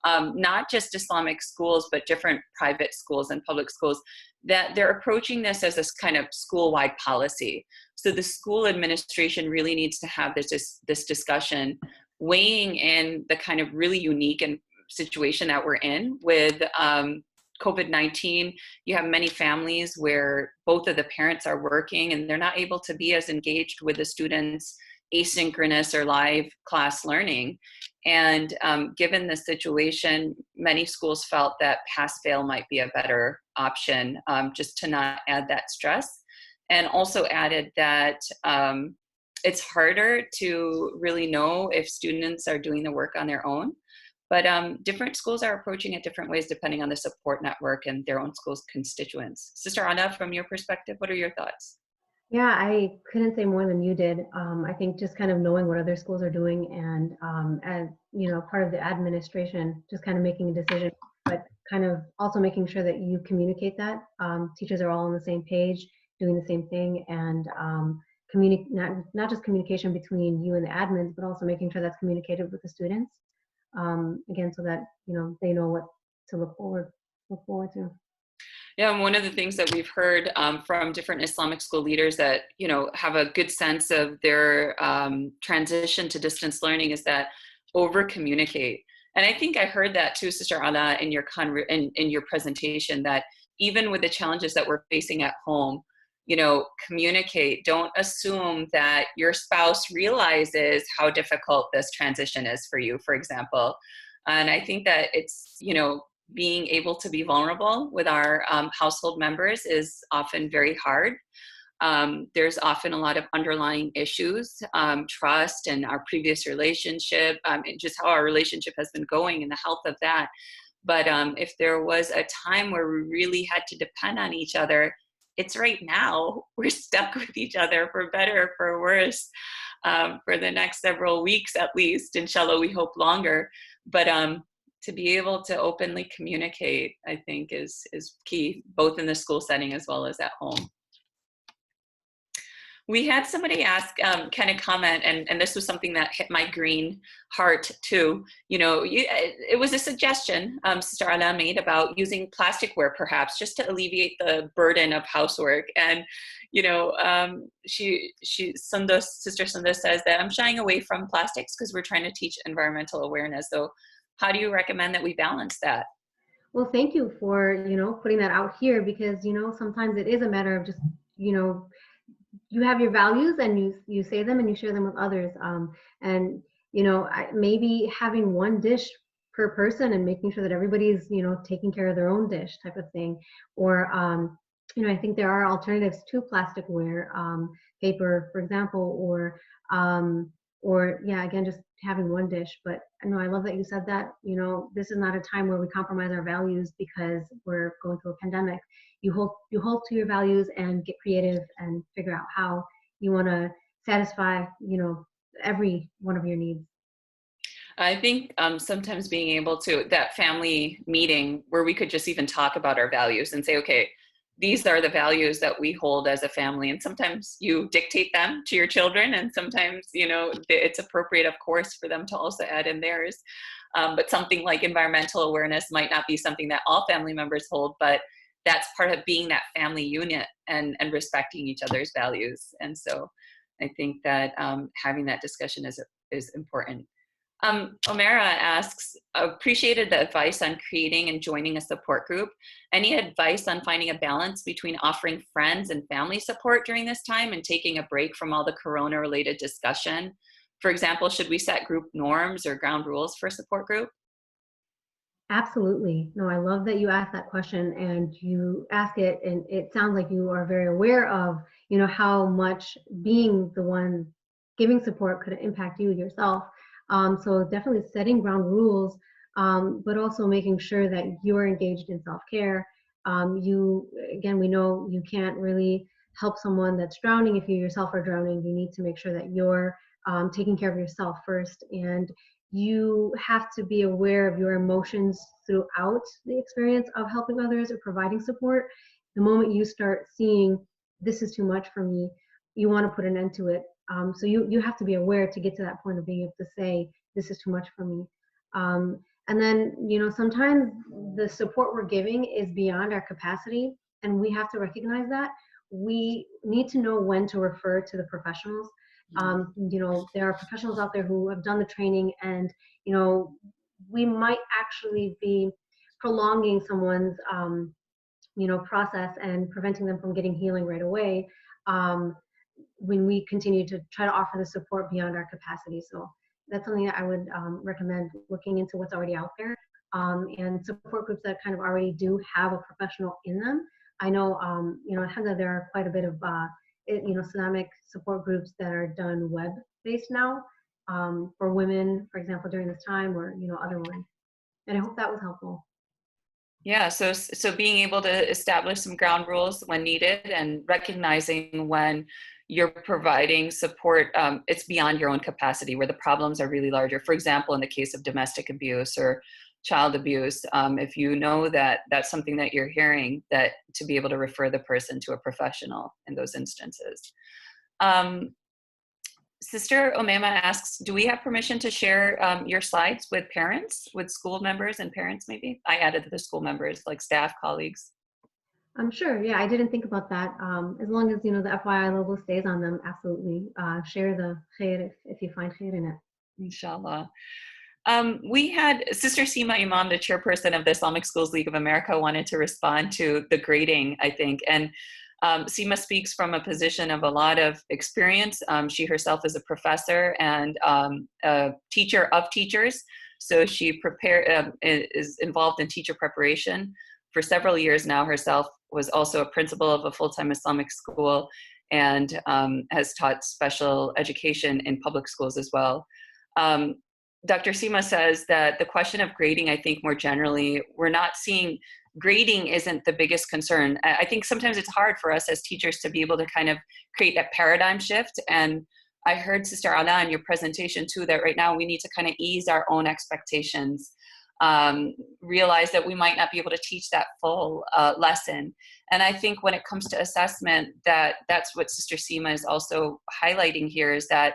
not just Islamic schools, but different private schools and public schools, that they're approaching this as this kind of school-wide policy. So the school administration really needs to have this discussion, weighing in the kind of really unique and situation that we're in with COVID-19. You have many families where both of the parents are working and they're not able to be as engaged with the students' asynchronous or live class learning. And given the situation, many schools felt that pass-fail might be a better option, just to not add that stress. And also added that it's harder to really know if students are doing the work on their own. But different schools are approaching it different ways depending on the support network and their own school's constituents. Sister Alaa, from your perspective, what are your thoughts? Yeah, I couldn't say more than you did. I think just kind of knowing what other schools are doing, and as part of the administration, just kind of making a decision, but kind of also making sure that you communicate that teachers are all on the same page, doing the same thing, and not just communication between you and the admins, but also making sure that's communicated with the students. Again, so that they know what to look forward to. Yeah, and one of the things that we've heard from different Islamic school leaders that have a good sense of their transition to distance learning is that over communicate. And I think I heard that too, Sister Alaa, in your presentation, that even with the challenges that we're facing at home, communicate. Don't assume that your spouse realizes how difficult this transition is for you, for example. And I think that it's, being able to be vulnerable with our household members is often very hard. There's often a lot of underlying issues, trust and our previous relationship, and just how our relationship has been going and the health of that. But if there was a time where we really had to depend on each other, it's right now. We're stuck with each other, for better or for worse, for the next several weeks at least. Inshallah, we hope longer. But to be able to openly communicate, I think, is key, both in the school setting as well as at home. We had somebody ask, kind of comment, and this was something that hit my green heart too. It was a suggestion Sister Alaa made about using plasticware, perhaps, just to alleviate the burden of housework. And Sister Sunda says that I'm shying away from plastics because we're trying to teach environmental awareness. So how do you recommend that we balance that? Well, thank you for, putting that out here because, sometimes it is a matter of just, you have your values and you say them and you share them with others. And, maybe having one dish per person and making sure that everybody's, taking care of their own dish type of thing. Or, I think there are alternatives to plasticware, paper, for example, or yeah, again, just having one dish. But no, I love that you said that. This is not a time where we compromise our values because we're going through a pandemic. You hold to your values and get creative and figure out how you want to satisfy, every one of your needs. I think sometimes being able to, that family meeting where we could just even talk about our values and say, okay, these are the values that we hold as a family. And sometimes you dictate them to your children, and sometimes, it's appropriate, of course, for them to also add in theirs. But something like environmental awareness might not be something that all family members hold, but that's part of being that family unit and respecting each other's values. And so I think that having that discussion is important. Omera asks, appreciated the advice on creating and joining a support group. Any advice on finding a balance between offering friends and family support during this time and taking a break from all the corona-related discussion? For example, should we set group norms or ground rules for a support group? Absolutely. No, I love that you asked that question and you ask it, and it sounds like you are very aware of, how much being the one giving support could impact you yourself. So definitely setting ground rules, but also making sure that you're engaged in self-care. We know you can't really help someone that's drowning if you yourself are drowning. You need to make sure that you're taking care of yourself first, and you have to be aware of your emotions throughout the experience of helping others or providing support. The moment you start seeing this is too much for me, you want to put an end to it. So you have to be aware to get to that point of being able to say, this is too much for me. And then, sometimes the support we're giving is beyond our capacity, and we have to recognize that. We need to know when to refer to the professionals. There are professionals out there who have done the training, and, we might actually be prolonging someone's, process and preventing them from getting healing right away. When we continue to try to offer the support beyond our capacity. So that's something that I would recommend looking into what's already out there, and support groups that kind of already do have a professional in them. I know, Hamza, there are quite a bit of, Islamic support groups that are done web-based now, for women, for example, during this time, or, other ones. And I hope that was helpful. Yeah, so being able to establish some ground rules when needed and recognizing when you're providing support, it's beyond your own capacity, where the problems are really larger. For example, in the case of domestic abuse or child abuse, if you know that that's something that you're hearing, that to be able to refer the person to a professional in those instances. Sister Omema asks, do we have permission to share your slides with parents, with school members and parents maybe? I added the school members, like staff, colleagues. I'm sure. Yeah, I didn't think about that. As long as, the FYI logo stays on them, absolutely. Share the khair if you find khair in it. Inshallah. We had Sister Seema Imam, the chairperson of the Islamic Schools League of America, wanted to respond to the grading, I think. And Seema speaks from a position of a lot of experience. She herself is a professor and a teacher of teachers. So she is involved in teacher preparation for several years now herself, was also a principal of a full-time Islamic school, and has taught special education in public schools as well. Dr. Seema says that the question of grading, I think more generally, we're not seeing grading isn't the biggest concern. I think sometimes it's hard for us as teachers to be able to kind of create that paradigm shift. And I heard Sister Alaa in your presentation too, that right now we need to kind of ease our own expectations, realize that we might not be able to teach that full lesson. And I think when it comes to assessment, that's what Sister Seema is also highlighting here, is that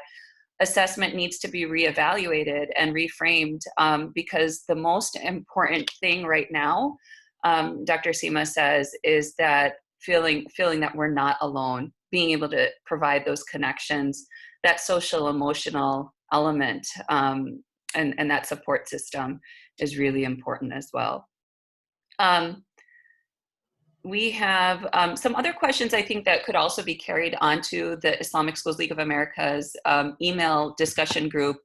assessment needs to be reevaluated and reframed, because the most important thing right now, Dr. Seema says, is that feeling that we're not alone, being able to provide those connections, that social emotional element, and that support system is really important as well. We have some other questions I think that could also be carried onto the Islamic Schools League of America's email discussion group.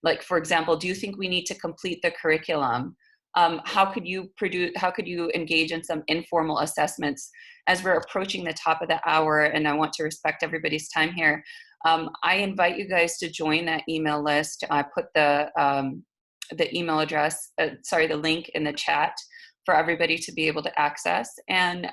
Like, for example, do you think we need to complete the curriculum? How could you engage in some informal assessments? As we're approaching the top of the hour, and I want to respect everybody's time here, I invite you guys to join that email list. I put the email address, the link in the chat for everybody to be able to access. And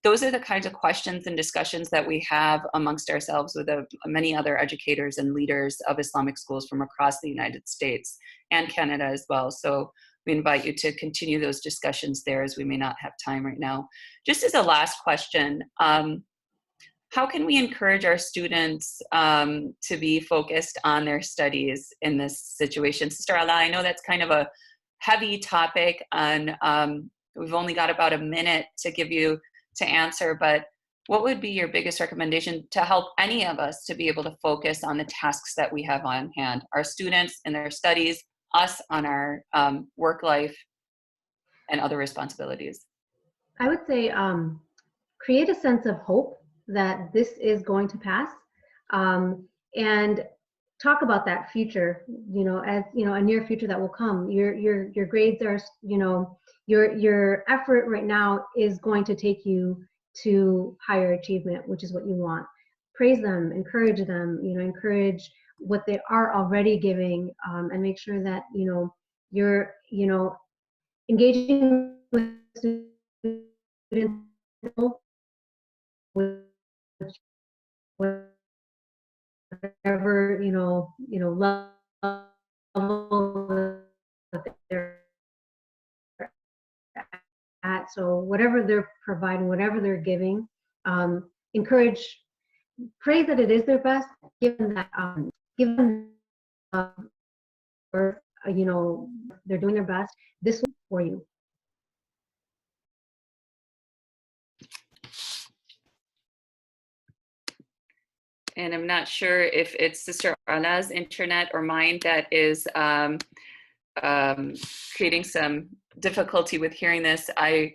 those are the kinds of questions and discussions that we have amongst ourselves with many other educators and leaders of Islamic schools from across the United States and Canada as well. So we invite you to continue those discussions there, as we may not have time right now. Just as a last question, how can we encourage our students to be focused on their studies in this situation? Sister Alaa, I know that's kind of a heavy topic, and we've only got about a minute to give you to answer, but what would be your biggest recommendation to help any of us to be able to focus on the tasks that we have on hand, our students in their studies, us on our work life and other responsibilities? I would say create a sense of hope that this is going to pass, and talk about that future, as a near future that will come. Your grades are, your effort right now is going to take you to higher achievement, which is what you want. Praise them, encourage them, encourage what they are already giving, and make sure that, you're, engaging with students with whatever, level that they're at. So whatever they're providing, whatever they're giving, encourage, pray that it is their best, given that, or, they're doing their best. This will be for you. And I'm not sure if it's Sister Alaa's internet or mine that is creating some difficulty with hearing this. I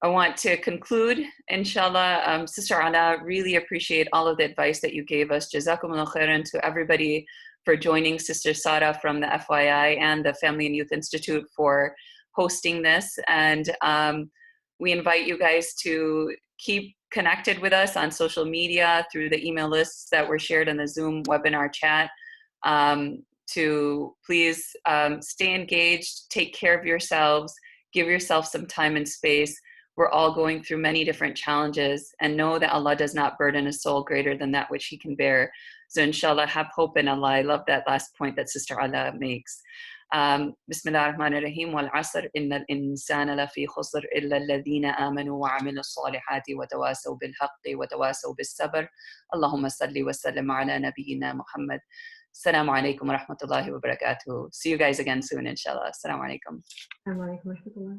want to conclude, inshallah. Sister Alaa, really appreciate all of the advice that you gave us. Jazakumullah khairan to everybody for joining, Sister Sara from the FYI and the Family and Youth Institute for hosting this. And we invite you guys to keep connected with us on social media through the email lists that were shared in the Zoom webinar chat, to please stay engaged, take care of yourselves, give yourself some time and space. We're all going through many different challenges, and know that Allah does not burden a soul greater than that which He can bear. So inshallah, have hope in Allah. I love that last point that Sister Alaa makes. Bismillah ar-Rahman ar-Rahim. Wal asr innal insana lafi khusr illa alladhina amanu wa amilu salihati wa tawasaw bil haqqi wa tawasaw bis sabr. Allahumma salli wa sallim ala nabiyyina Muhammad. Assalamu alaikum wa rahmatullahi wa barakatuh. See you guys again soon, inshallah. Assalamu alaikum. Assalamu alaikum wa rahmatullah.